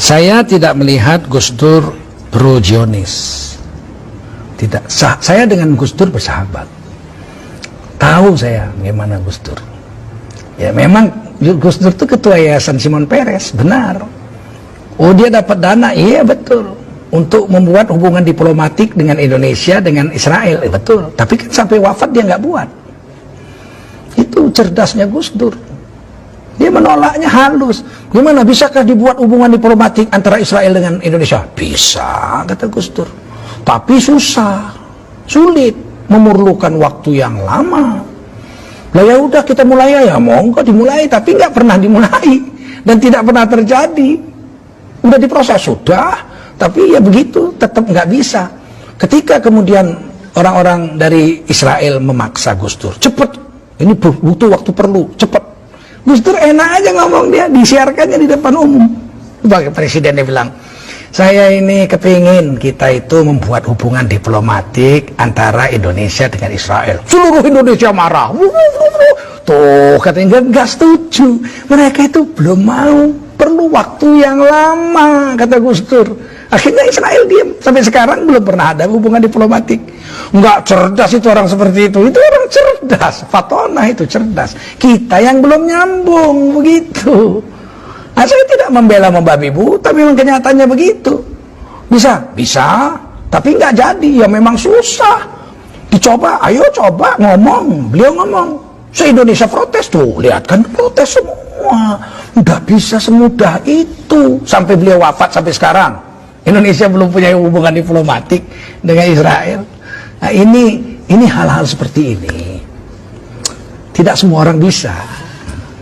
Saya tidak melihat Gus Dur pro Zionis. Tidak. Saya dengan Gus Dur bersahabat. Tahu saya gimana Gus Dur. Ya memang Gus Dur itu ketua Yayasan Shimon Peres, benar. Oh dia dapat dana, iya betul. Untuk membuat hubungan diplomatik dengan Indonesia, dengan Israel, betul. Tapi kan sampai wafat dia nggak buat. Itu cerdasnya Gus Dur. Dia menolaknya halus. Gimana bisakah dibuat hubungan diplomatik antara Israel dengan Indonesia? Bisa, kata Gus Dur. Tapi susah, sulit, memerlukan waktu yang lama. Lah ya udah kita mulai ya, monggo dimulai, tapi nggak pernah dimulai dan tidak pernah terjadi. Udah diproses sudah, tapi ya begitu, tetap nggak bisa. Ketika kemudian orang-orang dari Israel memaksa Gus Dur, cepet, ini butuh waktu perlu, cepet. Gus Dur enak aja ngomong, dia disiarkannya di depan umum. Sebagai presiden dia bilang, saya ini kepingin kita itu membuat hubungan diplomatik antara Indonesia dengan Israel. Seluruh Indonesia marah. Tuh katanya nggak setuju. Mereka itu belum mau, perlu waktu yang lama, kata Gus Dur. Akhirnya Israel diam. Sampai sekarang belum pernah ada hubungan diplomatik. Nggak cerdas itu orang seperti itu. Itu orang cerdas. Fatona itu cerdas. Kita yang belum nyambung begitu. Nah, saya tidak membela membabi buta, memang kenyataannya begitu. Bisa? Bisa. Tapi nggak jadi. Ya memang susah. Dicoba, ayo coba ngomong. Beliau ngomong. Se-Indonesia protes tuh. Lihat kan protes semua. Nggak bisa semudah itu. Sampai beliau wafat sampai sekarang. Indonesia belum punya hubungan diplomatik dengan Israel. Nah ini hal-hal seperti ini tidak semua orang bisa.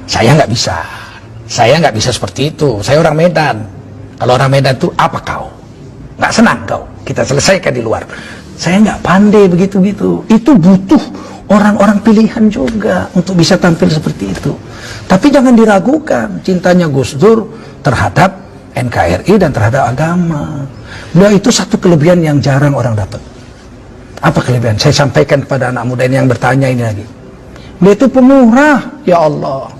Saya nggak bisa. Saya nggak bisa seperti itu. Saya orang Medan. Kalau orang Medan itu apa kau? Nggak senang kau? Kita selesaikan di luar. Saya nggak pandai begitu-gitu. Itu butuh orang-orang pilihan juga untuk bisa tampil seperti itu. Tapi jangan diragukan cintanya Gus Dur terhadap NKRI dan terhadap agama. Beliau itu satu kelebihan yang jarang orang dapat. Apa kelebihan? Saya sampaikan kepada anak muda ini yang bertanya ini lagi. Beliau itu pemurah, ya Allah.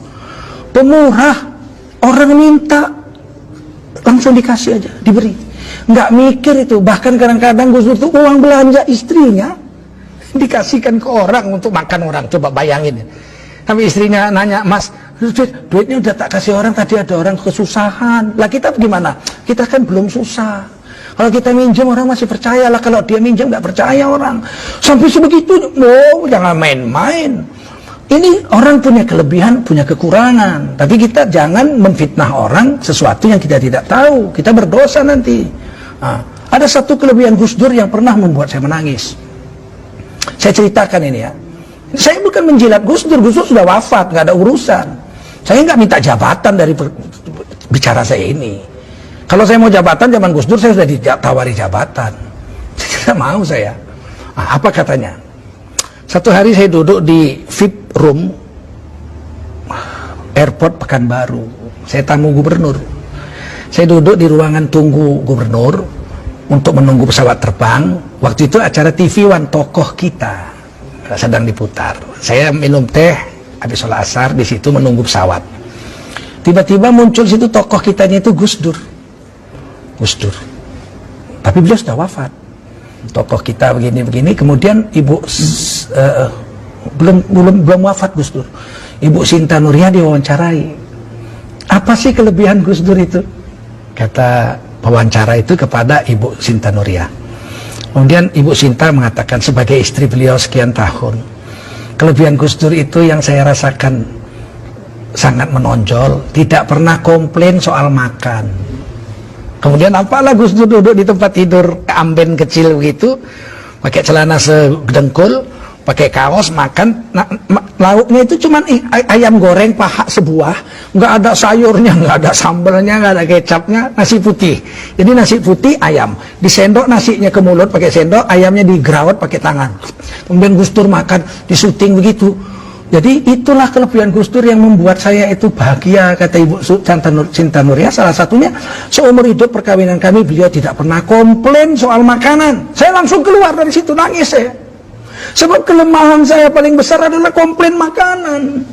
Pemurah, orang minta langsung dikasih aja, diberi. Nggak mikir itu. Bahkan kadang-kadang Gus Dur itu uang belanja istrinya dikasihkan ke orang untuk makan orang. Coba bayangin. Tapi istrinya nanya, Mas, duitnya udah tak kasih orang, tadi ada orang kesusahan. Lah kita gimana? Kita kan belum susah. Kalau kita minjem orang masih percaya lah, kalau dia minjem nggak percaya orang. Sampai sebegitu, oh jangan main-main. Ini orang punya kelebihan, punya kekurangan. Tapi kita jangan memfitnah orang sesuatu yang kita tidak tahu. Kita berdosa nanti. Nah, ada satu kelebihan Gus Dur yang pernah membuat saya menangis. Saya ceritakan ini ya. Saya bukan menjilat Gus Dur sudah wafat, nggak ada urusan. Saya nggak minta jabatan dari bicara saya ini. Kalau saya mau jabatan zaman Gus Dur, saya sudah ditawari jabatan. Tidak mau saya. Nah, apa katanya? Satu hari saya duduk di VIP room airport Pekanbaru. Saya tamu gubernur. Saya duduk di ruangan tunggu gubernur untuk menunggu pesawat terbang. Waktu itu acara TV One tokoh kita sedang diputar. Saya minum teh habis sholat asar di situ menunggu pesawat. Tiba-tiba muncul situ tokoh kitanya itu Gus Dur. Gus Dur. Tapi beliau sudah wafat. Tokoh kita begini-begini. Kemudian ibu belum wafat Gus Dur. Ibu Sinta Nuria diwawancarai. Apa sih kelebihan Gus Dur itu? Kata pewawancara itu kepada Ibu Sinta Nuria. Kemudian Ibu Sinta mengatakan sebagai istri beliau sekian tahun, kelebihan Gus Dur itu yang saya rasakan sangat menonjol, tidak pernah komplain soal makan. Kemudian apalah Gus Dur duduk di tempat tidur amben kecil begitu, pakai celana sedengkul, pakai kaos, makan. Nah, lauknya itu cuma ayam goreng paha sebuah, nggak ada sayurnya, nggak ada sambalnya, nggak ada kecapnya, nasi putih. Jadi nasi putih ayam, disendok nasinya ke mulut pakai sendok, ayamnya digerawat pakai tangan. Kemudian Gus Dur makan, disuting begitu. Jadi itulah kelebihan Gus Dur yang membuat saya itu bahagia, kata Ibu Sinta Nuria. Salah satunya seumur hidup perkawinan kami beliau tidak pernah komplain soal makanan. Saya langsung keluar dari situ nangis saya. Sebab kelemahan saya paling besar adalah komplain makanan.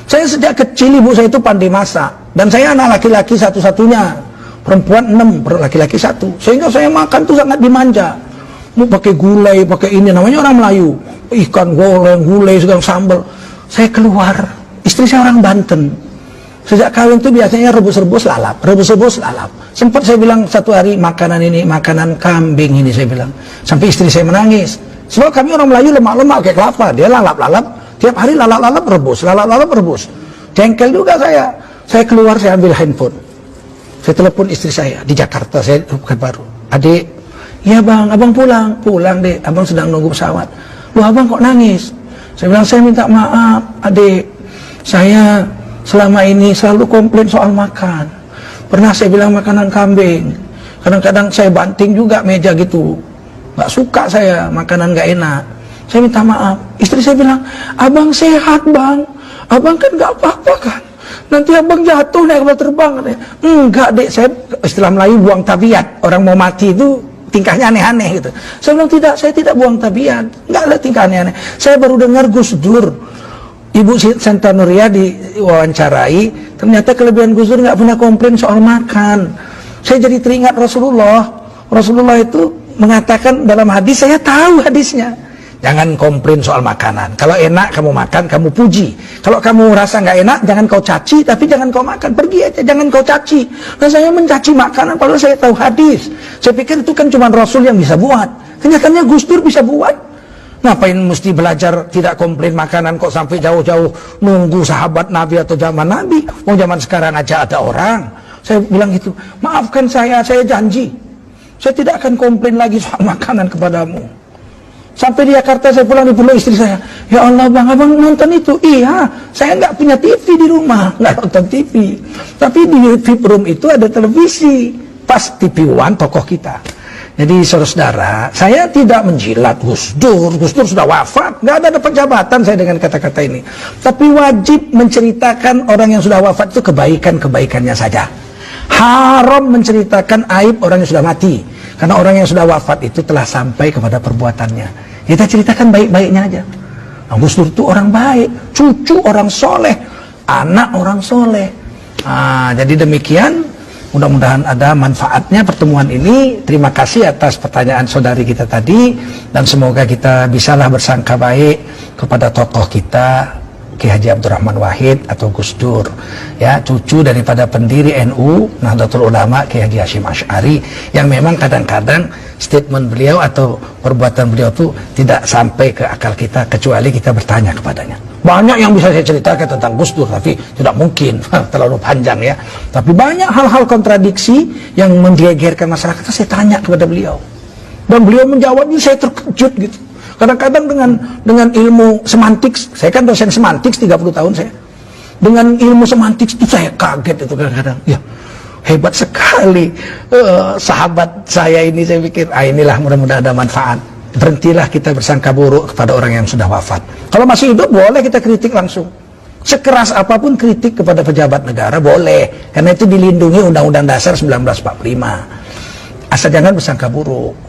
Saya sejak kecil ibu saya itu pandai masak. Dan saya anak laki-laki satu-satunya. perempuan 6, laki-laki 1. Sehingga saya makan tuh sangat dimanja. Mau pakai gulai, pakai ini, namanya orang Melayu. Ikan goreng, gulai, segala sambal. Saya keluar, istri saya orang Banten. Sejak kawin tuh biasanya rebus-rebus lalap. Sempat saya bilang satu hari, makanan ini, makanan kambing ini, saya bilang. Sampai istri saya menangis. Sebab kami orang Melayu lemak-lemak kayak kelapa. Dia lalap-lalap, tiap hari lalap-lalap rebus. Jengkel juga saya. Saya keluar, saya ambil handphone. Saya telepon istri saya di Jakarta, saya bukan baru. Adik, iya bang, abang pulang dek, abang sedang nunggu pesawat. Loh abang kok nangis? Saya bilang, saya minta maaf adik, saya selama ini selalu komplain soal makan. Pernah saya bilang makanan kambing, kadang-kadang saya banting juga meja gitu, gak suka saya makanan gak enak. Saya minta maaf. Istri saya bilang, abang sehat bang, abang kan gak apa-apa kan, nanti abang jatuh naik kapal terbang. Enggak dek, saya istilah Melayu buang tabiat. Orang mau mati itu tingkahnya aneh-aneh gitu. Saya bilang tidak, saya tidak buang tabiat, enggak ada tingkah aneh-aneh. Saya baru dengar Gus Dur, Ibu Santa Nuria diwawancarai, ternyata kelebihan Gus Dur nggak pernah komplain soal makan. Saya jadi teringat Rasulullah itu mengatakan dalam hadis, saya tahu hadisnya, jangan komplain soal makanan. Kalau enak kamu makan, kamu puji. Kalau kamu rasa nggak enak, jangan kau caci, tapi jangan kau makan. Pergi aja, jangan kau caci. Nah saya mencaci makanan, padahal saya tahu hadis. Saya pikir itu kan cuma Rasul yang bisa buat. Kenyataannya Gus Dur bisa buat. Ngapain mesti belajar tidak komplain makanan kok sampai jauh-jauh nunggu sahabat Nabi atau zaman Nabi? Mau zaman sekarang aja ada orang. Saya bilang gitu, maafkan saya janji, saya tidak akan komplain lagi soal makanan kepadamu. Sampai di Jakarta saya pulang, dipeluk istri saya. Ya Allah bang, abang nonton itu? Iya, saya nggak punya TV di rumah, nggak nonton TV. Tapi di VIP room itu ada televisi, pas TV One tokoh kita. Jadi saudara-saudara, saya tidak menjilat Gus Dur sudah wafat, nggak ada penjabatan saya dengan kata-kata ini. Tapi wajib menceritakan orang yang sudah wafat itu kebaikan-kebaikannya saja. Haram menceritakan aib orang yang sudah mati, karena orang yang sudah wafat itu telah sampai kepada perbuatannya. Kita ceritakan baik-baiknya aja. Nah, Gus Dur itu orang baik, cucu orang soleh, anak orang soleh. Nah, jadi demikian. Mudah-mudahan ada manfaatnya pertemuan ini. Terima kasih atas pertanyaan saudari kita tadi, dan semoga kita bisalah bersangka baik kepada tokoh kita Ki Haji Abdurrahman Wahid atau Gus Dur, ya, cucu daripada pendiri NU Nahdlatul Ulama Ki Haji Hasyim Asy'ari, yang memang kadang-kadang statement beliau atau perbuatan beliau itu tidak sampai ke akal kita kecuali kita bertanya kepadanya. Banyak yang bisa saya ceritakan tentang Gus Dur, tapi tidak mungkin, terlalu panjang ya. Tapi banyak hal-hal kontradiksi yang menggegerkan masyarakat, saya tanya kepada beliau. Dan beliau menjawabnya, saya terkejut gitu. Kadang-kadang dengan ilmu semantik, saya kan dosen semantik 30 tahun saya. Dengan ilmu semantik itu saya kaget itu kadang-kadang. Ya, hebat sekali sahabat saya ini, saya pikir, inilah mudah-mudahan ada manfaat. Berhentilah kita bersangka buruk kepada orang yang sudah wafat. Kalau masih hidup boleh kita kritik langsung. Sekeras apapun kritik kepada pejabat negara boleh, karena itu dilindungi Undang-Undang Dasar 1945. Asal jangan bersangka buruk.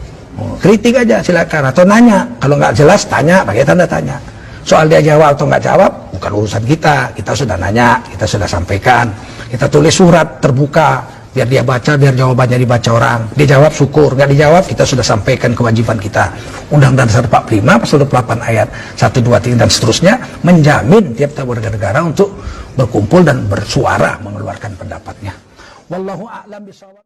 Kritik aja silakan, atau nanya. Kalau nggak jelas tanya pakai tanda tanya. Soal dia jawab atau nggak jawab bukan urusan kita. Kita sudah nanya, kita sudah sampaikan. Kita tulis surat terbuka, biar dia baca, biar jawabannya dibaca orang. Dia jawab syukur, nggak dijawab kita sudah sampaikan kewajiban kita. Undang-Undang Dasar 45 pasal 28 ayat 1, 2, 3 dan seterusnya menjamin tiap-tiap warga negara untuk berkumpul dan bersuara mengeluarkan pendapatnya. Wallahu a'lam bishawab.